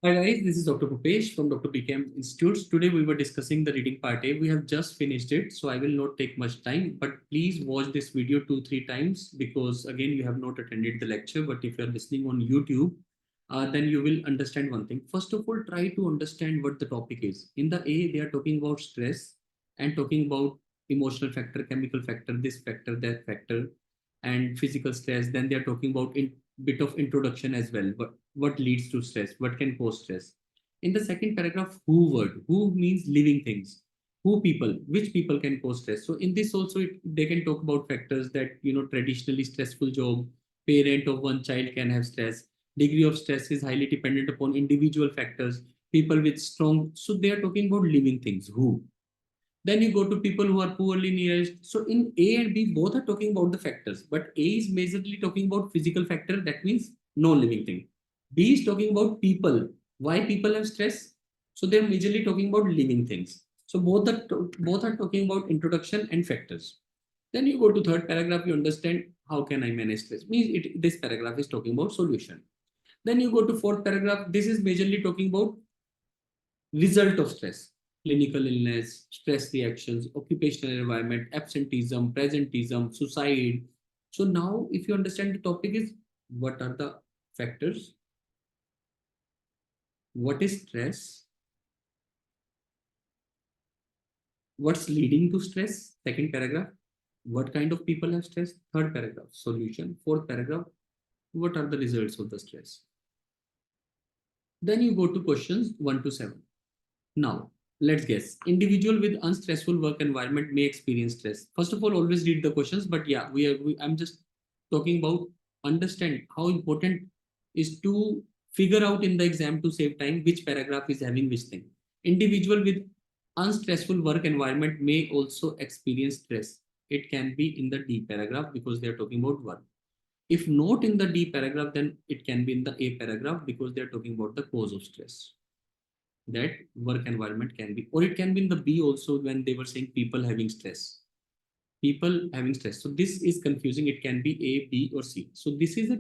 Hi guys, this is Dr. Bhupesh from Dr. BKM Institutes. Today we were discussing the reading part A. We have just finished it, so I will not take much time. But please watch this video 2-3 times because again you have not attended the lecture. But if you are listening on YouTube, then you will understand one thing. First of all, try to understand what the topic is. In the A, they are talking about stress and talking about emotional factor, chemical factor, this factor, that factor, and physical stress. Then they are talking about in bit of introduction as well. What leads to stress? What can cause stress? In the second paragraph, who word? Who means living things. Who people? Which people can cause stress? So in this also, they can talk about factors that traditionally stressful job, parent of one child can have stress. Degree of stress is highly dependent upon individual factors. People with strong, so they are talking about living things. Who? Then you go to people who are poorly nourished. So in A and B, both are talking about the factors, but A is majorly talking about physical factor, that means no living thing. B is talking about people, why people have stress. So they're majorly talking about living things. So both are talking about introduction and factors. Then you go to third paragraph, you understand how can I manage stress. Means this paragraph is talking about solution. Then you go to fourth paragraph. This is majorly talking about result of stress, clinical illness, stress reactions, occupational environment, absenteeism, presenteeism, suicide. So now, if you understand the topic is what are the factors, what is stress, what's leading to stress, second paragraph, what kind of people have stress, third paragraph, solution, fourth paragraph, what are the results of the stress. Then you go to questions 1 to 7. Now, let's guess. Individual with unstressful work environment may experience stress. First of all, always read the questions. But yeah, I'm just talking about understand how important is to figure out in the exam to save time which paragraph is having which thing. Individual with unstressful work environment may also experience stress. It can be in the D paragraph because they are talking about work. If not in the D paragraph, then it can be in the A paragraph because they are talking about the cause of stress. That work environment can be, or it can be in the B also when they were saying people having stress. People having stress. So this is confusing. It can be A, B, or C. So this is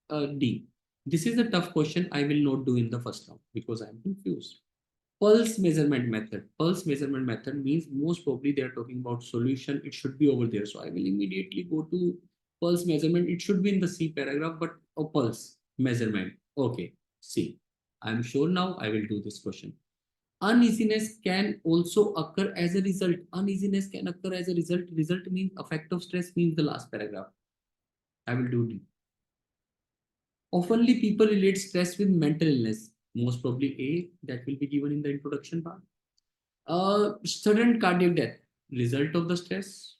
a D. This is a tough question. I will not do in the first round because I am confused. Pulse measurement method. Pulse measurement method means most probably they are talking about solution. It should be over there. So I will immediately go to pulse measurement. It should be in the C paragraph, but a pulse measurement. Okay, C. I'm sure now I will do this question. Uneasiness can also occur as a result. Uneasiness can occur as a result. Result means effect of stress means the last paragraph. I will do D. Oftenly people relate stress with mental illness. Most probably A, that will be given in the introduction part. Sudden cardiac death, result of the stress.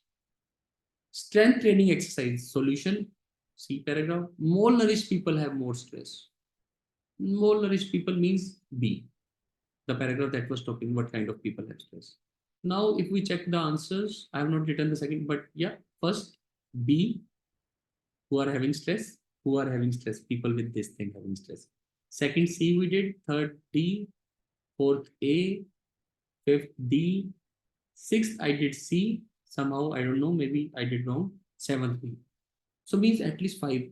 Strength training exercise, solution. C paragraph. Malnourished people have more stress. Malnourished people means B, the paragraph that was talking what kind of people have stress. Now, if we check the answers, I have not written the second, but yeah, first B, who are having stress, people with this thing having stress. Second C we did, third D, fourth A, fifth D, sixth I did C. Somehow I don't know, maybe I did wrong. Seventh B. So means at least 5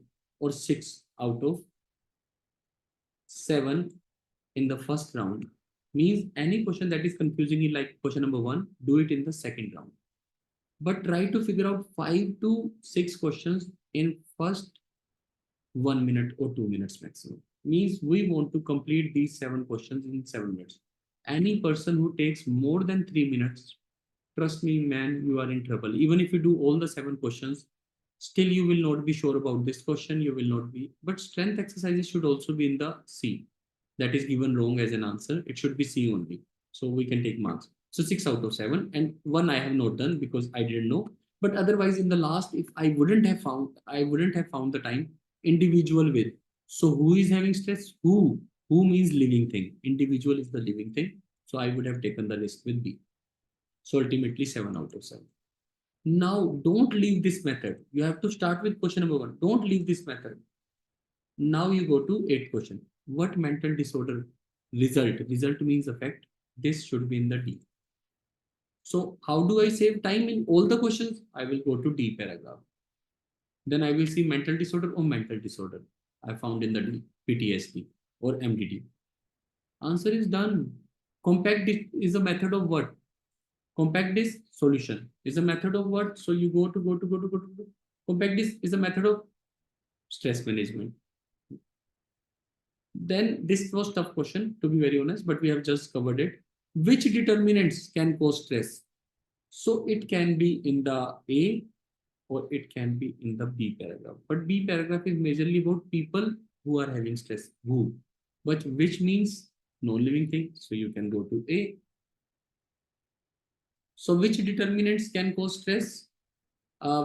or 6 out of 7 in the first round. Means any question that is confusing you like question number 1, do it in the second round. But try to figure out 5 to 6 questions in first 1 minute or 2 minutes maximum. Means we want to complete these 7 questions in 7 minutes. Any person who takes more than 3 minutes, trust me, man, you are in trouble. Even if you do all the 7 questions, still you will not be sure about this question. You will not be. But strength exercises should also be in the C. That is given wrong as an answer. It should be C only. So we can take marks. So 6 out of 7, and one I have not done because I didn't know. But otherwise, in the last, if I wouldn't have found the time. Individual with. So who is having stress? Who? Who means living thing. Individual is the living thing. So I would have taken the risk with B. So ultimately 7 out of 7. Now don't leave this method. You have to start with question number 1. Don't leave this method. Now you go to 8th question. What mental disorder result? Result means effect. This should be in the D. So how do I save time in all the questions? I will go to D paragraph. Then I will see mental disorder or mental disorder. I found in the D, PTSD or MDD. Answer is done. Compact disk is a method of what? Compact disk solution is a method of what? So you go to. Compact disk is a method of stress management. Then this was tough question to be very honest, but we have just covered it. Which determinants can cause stress? So it can be in the A or it can be in the B paragraph. But B paragraph is majorly about people who are having stress. Who? But which means non-living thing. So you can go to A. So which determinants can cause stress?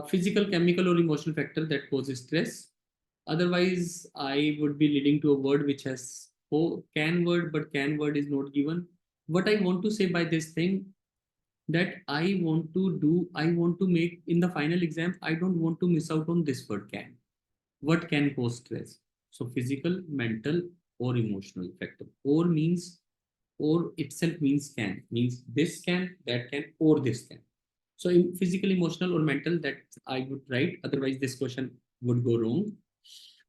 Physical, chemical, or emotional factor that causes stress. Otherwise, I would be leading to a word which has can word, but can word is not given. What I want to say by this thing that I want to make in the final exam, I don't want to miss out on this word can. What can cause stress? So physical, mental, or emotional factor. Or itself means can, means this can, that can, or this can. So in physical, emotional, or mental, that I would write. Otherwise, this question would go wrong.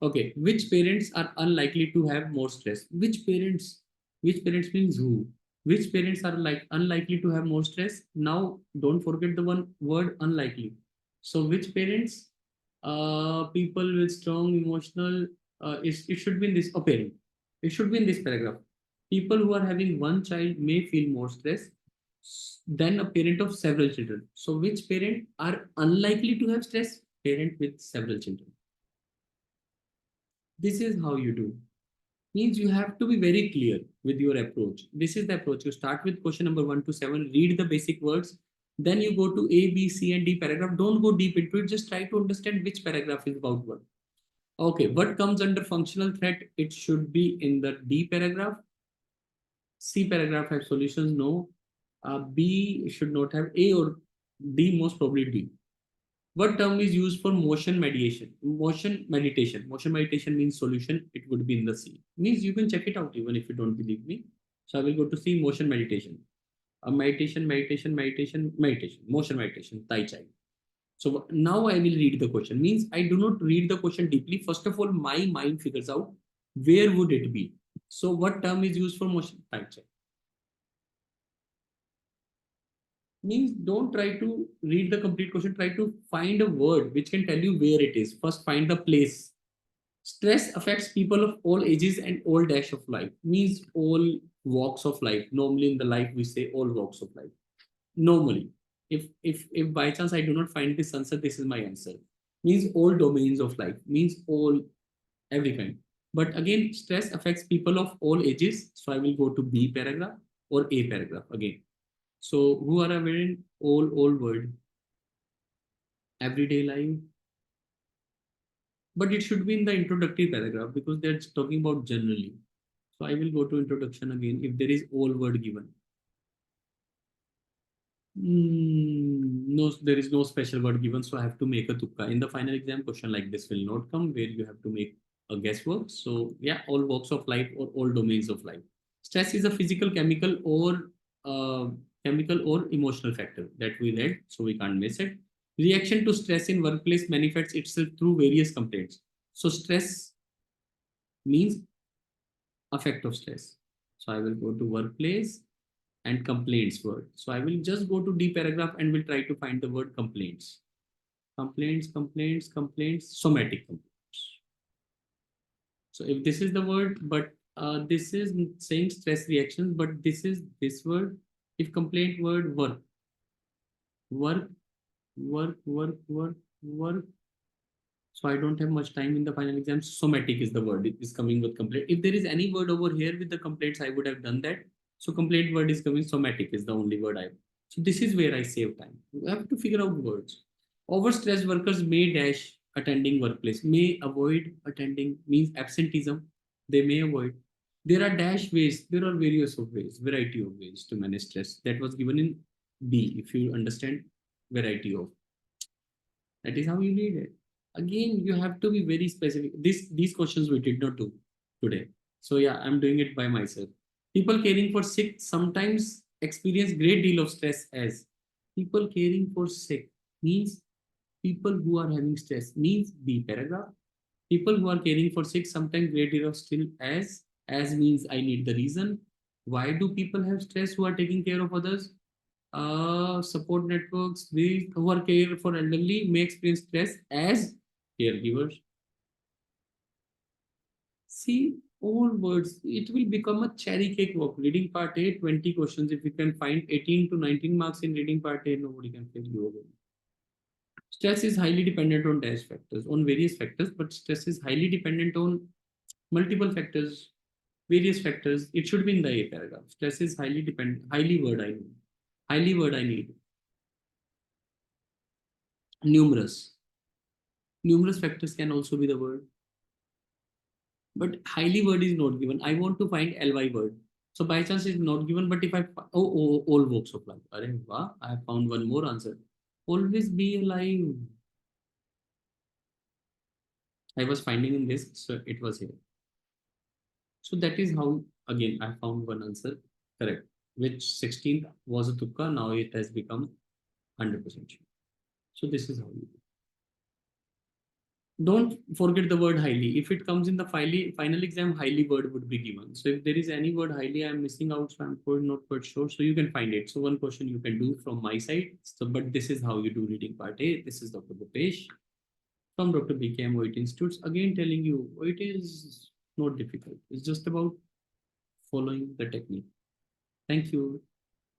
Okay, which parents are unlikely to have more stress? Which parents? Which parents means who? Which parents are like unlikely to have more stress? Now, don't forget the one word unlikely. So, which parents? People with strong emotional. It should be in this. A parent. It should be in this paragraph. People who are having one child may feel more stress than a parent of several children. So, which parent are unlikely to have stress? Parent with several children. This is how you do. Means you have to be very clear with your approach. This is the approach. You start with question number 1 to 7, read the basic words, then you go to A, B, C, and D paragraph. Don't go deep into it, just try to understand which paragraph is about what. Okay, what comes under functional threat? It should be in the D paragraph. C paragraph have solutions, no. B should not have. A or D, most probably D. What term is used for motion mediation? Motion meditation. Motion meditation means solution. It would be in the C. Means you can check it out even if you don't believe me. So I will go to C, motion meditation. Meditation. Motion meditation. Tai Chi. So now I will read the question. Means I do not read the question deeply. First of all, my mind figures out where would it be. So what term is used for motion? Tai Chi. Means don't try to read the complete question. Try to find a word which can tell you where it is. First, find the place. Stress affects people of all ages and all dash of life. Means all walks of life. Normally in the life we say all walks of life. Normally, if by chance I do not find this answer, this is my answer. Means all domains of life. Means all every kind. But again, stress affects people of all ages. So I will go to B paragraph or A paragraph again. So who are aware in all world, everyday life, but it should be in the introductory paragraph because they're talking about generally. So I will go to introduction again if there is all word given. No, there is no special word given, so I have to make a tukka. In the final exam, question like this will not come where you have to make a guesswork. So yeah, all walks of life or all domains of life. Stress is a physical, uh, chemical or emotional factor that we read, so we can't miss it. Reaction to stress in workplace manifests itself through various complaints. So stress means effect of stress. So I will go to workplace and complaints word. So I will just go to D paragraph and will try to find the word complaints. Complaints, somatic complaints. So if this is the word, but this is saying stress reactions, but this is this word. If complaint word work, work. So I don't have much time in the final exam. Somatic is the word. It is coming with complaint. If there is any word over here with the complaints, I would have done that. So complaint word is coming. Somatic is the only word I. So this is where I save time. You have to figure out words. Overstressed workers may dash attending workplace. May avoid attending means absenteeism. They may avoid. There are dash ways. There are various of ways, variety of ways to manage stress. That was given in B. If you understand variety of. That is how you need it. Again, you have to be very specific. These questions we did not do today. So yeah, I'm doing it by myself. People caring for sick sometimes experience great deal of stress as people caring for sick means people who are having stress means the paragraph. People who are caring for sick sometimes great deal of still as means I need the reason. Why do people have stress who are taking care of others? Support networks, these who are care for elderly may experience stress as caregivers. See, all words, it will become a cherry cake walk. Reading part A, 20 questions. If you can find 18 to 19 marks in reading part A, nobody can fail you again. Stress is highly dependent on dash factors, on various factors, but stress is highly dependent on multiple factors, various factors. It should be in the A paragraph. Stress is highly dependent, highly word I need. Highly word I need. Numerous. Numerous factors can also be the word, but highly word is not given. I want to find ly word. So by chance it's not given, but if I all walks of life. Arey, wow, I have found one more answer. Always be alive. I was finding in this, so it was here. So that is how again I found one answer correct. Which 16th was a tukka, now it has become 100% sure. So this is how you do. Don't forget the word highly. If it comes in the final exam, highly word would be given. So if there is any word highly I'm missing out, so I'm not quite sure. So you can find it. So one question you can do from my side. So, but this is how you do reading part A. This is Dr. Bhupesh from Dr. BKM OIT Institutes. Again, telling you, it is not difficult. It's just about following the technique. Thank you.